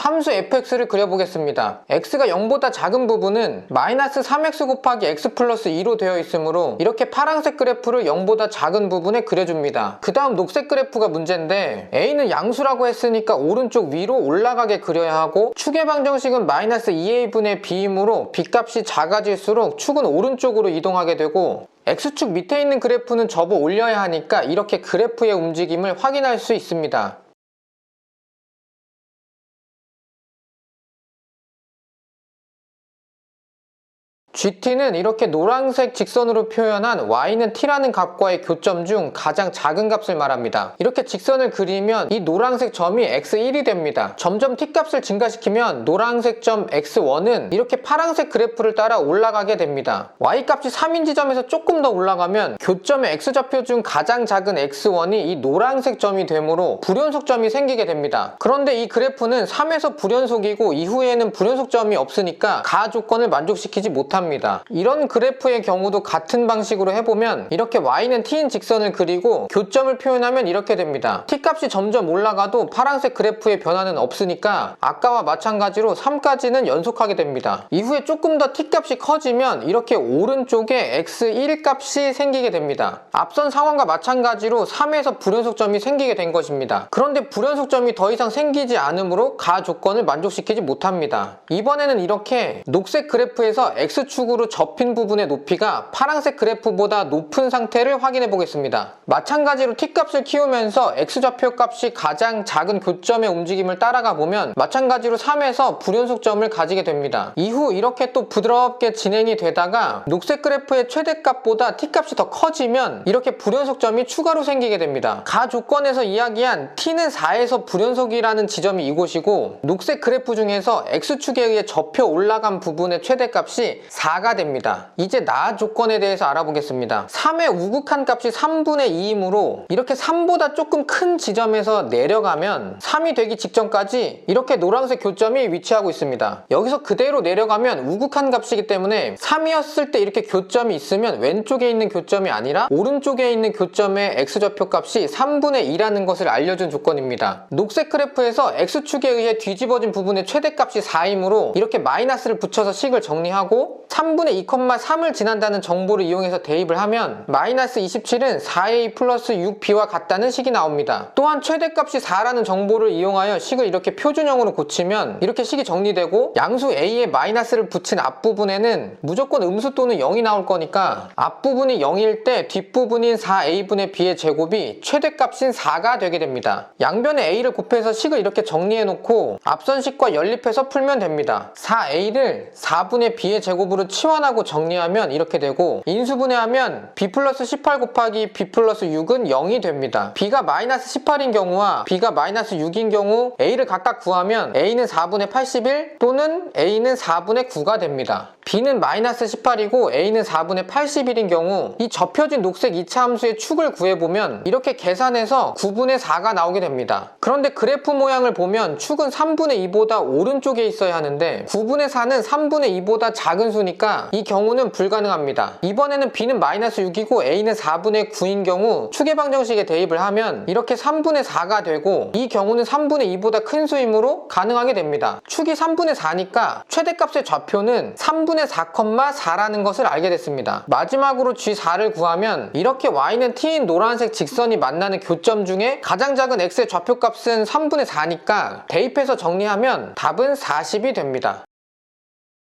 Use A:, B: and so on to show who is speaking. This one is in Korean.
A: 함수 fx를 그려보겠습니다. x가 0보다 작은 부분은 마이너스 3x 곱하기 x 플러스 2로 되어 있으므로 이렇게 파란색 그래프를 0보다 작은 부분에 그려줍니다. 그 다음 녹색 그래프가 문제인데 a는 양수라고 했으니까 오른쪽 위로 올라가게 그려야 하고 축의 방정식은 마이너스 2a분의 b이므로 b값이 작아질수록 축은 오른쪽으로 이동하게 되고 x축 밑에 있는 그래프는 접어 올려야 하니까 이렇게 그래프의 움직임을 확인할 수 있습니다. GT는 이렇게 노란색 직선으로 표현한 y는 t라는 값과의 교점 중 가장 작은 값을 말합니다. 이렇게 직선을 그리면 이 노란색 점이 x1이 됩니다. 점점 t값을 증가시키면 노란색 점 x1은 이렇게 파란색 그래프를 따라 올라가게 됩니다. y값이 3인 지점에서 조금 더 올라가면 교점의 x좌표 중 가장 작은 x1이 이 노란색 점이 되므로 불연속점이 생기게 됩니다. 그런데 이 그래프는 3에서 불연속이고 이후에는 불연속점이 없으니까 가 조건을 만족시키지 못합니다. 이런 그래프의 경우도 같은 방식으로 해보면 이렇게 y는 t인 직선을 그리고 교점을 표현하면 이렇게 됩니다. t값이 점점 올라가도 파란색 그래프의 변화는 없으니까 아까와 마찬가지로 3까지는 연속하게 됩니다. 이후에 조금 더 t값이 커지면 이렇게 오른쪽에 x1 값이 생기게 됩니다. 앞선 상황과 마찬가지로 3에서 불연속점이 생기게 된 것입니다. 그런데 불연속점이 더 이상 생기지 않으므로 가 조건을 만족시키지 못합니다. 이번에는 이렇게 녹색 그래프에서 x축으로 접힌 부분의 높이가 파란색 그래프보다 높은 상태를 확인해 보겠습니다. 마찬가지로 t값을 키우면서 x좌표 값이 가장 작은 교점의 움직임을 따라가 보면 마찬가지로 3에서 불연속점을 가지게 됩니다. 이후 이렇게 또 부드럽게 진행이 되다가 녹색 그래프의 최대값보다 t값이 더 커지면 이렇게 불연속점이 추가로 생기게 됩니다. 가 조건에서 이야기한 t는 4에서 불연속이라는 지점이 이곳이고 녹색 그래프 중에서 x축에 의해 접혀 올라간 부분의 최대값이 4가 됩니다. 이제 나 조건에 대해서 알아보겠습니다. 3의 우극한 값이 3분의 2이므로 이렇게 3보다 조금 큰 지점에서 내려가면 3이 되기 직전까지 이렇게 노란색 교점이 위치하고 있습니다. 여기서 그대로 내려가면 우극한 값이기 때문에 3이었을 때 이렇게 교점이 있으면 왼쪽에 있는 교점이 아니라 오른쪽에 있는 교점의 x좌표 값이 3분의 2라는 것을 알려준 조건입니다. 녹색 그래프에서 x축에 의해 뒤집어진 부분의 최대값이 4이므로 이렇게 마이너스를 붙여서 식을 정리하고 3분의 2,3을 지난다는 정보를 이용해서 대입을 하면 마이너스 27은 4a 플러스 6b와 같다는 식이 나옵니다. 또한 최대값이 4라는 정보를 이용하여 식을 이렇게 표준형으로 고치면 이렇게 식이 정리되고 양수 a에 마이너스를 붙인 앞부분에는 무조건 음수 또는 0이 나올 거니까 앞부분이 0일 때 뒷부분인 4a분의 b의 제곱이 최대값인 4가 되게 됩니다. 양변에 a를 곱해서 식을 이렇게 정리해 놓고 앞선 식과 연립해서 풀면 됩니다. 4a를 4분의 b의 제곱으로 치환하고 정리하면 이렇게 되고 인수분해하면 b 플러스 18 곱하기 b 플러스 6은 0이 됩니다. b가 마이너스 18인 경우와 b가 마이너스 6인 경우 a를 각각 구하면 a는 4분의 81 또는 a는 4분의 9가 됩니다. b는 마이너스 18이고 a는 4분의 81인 경우 이 접혀진 녹색 2차 함수의 축을 구해보면 이렇게 계산해서 9분의 4가 나오게 됩니다. 그런데 그래프 모양을 보면 축은 3분의 2보다 오른쪽에 있어야 하는데 9분의 4는 3분의 2보다 작은 수니까 이 경우는 불가능합니다. 이번에는 b는 마이너스 6이고 a는 4분의 9인 경우 축의 방정식에 대입을 하면 이렇게 3분의 4가 되고 이 경우는 3분의 2보다 큰 수이므로 가능하게 됩니다. 축이 3분의 4니까 최대값의 좌표는 3분의 4,4라는 것을 알게 됐습니다. 마지막으로 g4를 구하면 이렇게 y는 t인 노란색 직선이 만나는 교점 중에 가장 작은 x의 좌표값은 3분의 4니까 대입해서 정리하면 답은 40이 됩니다.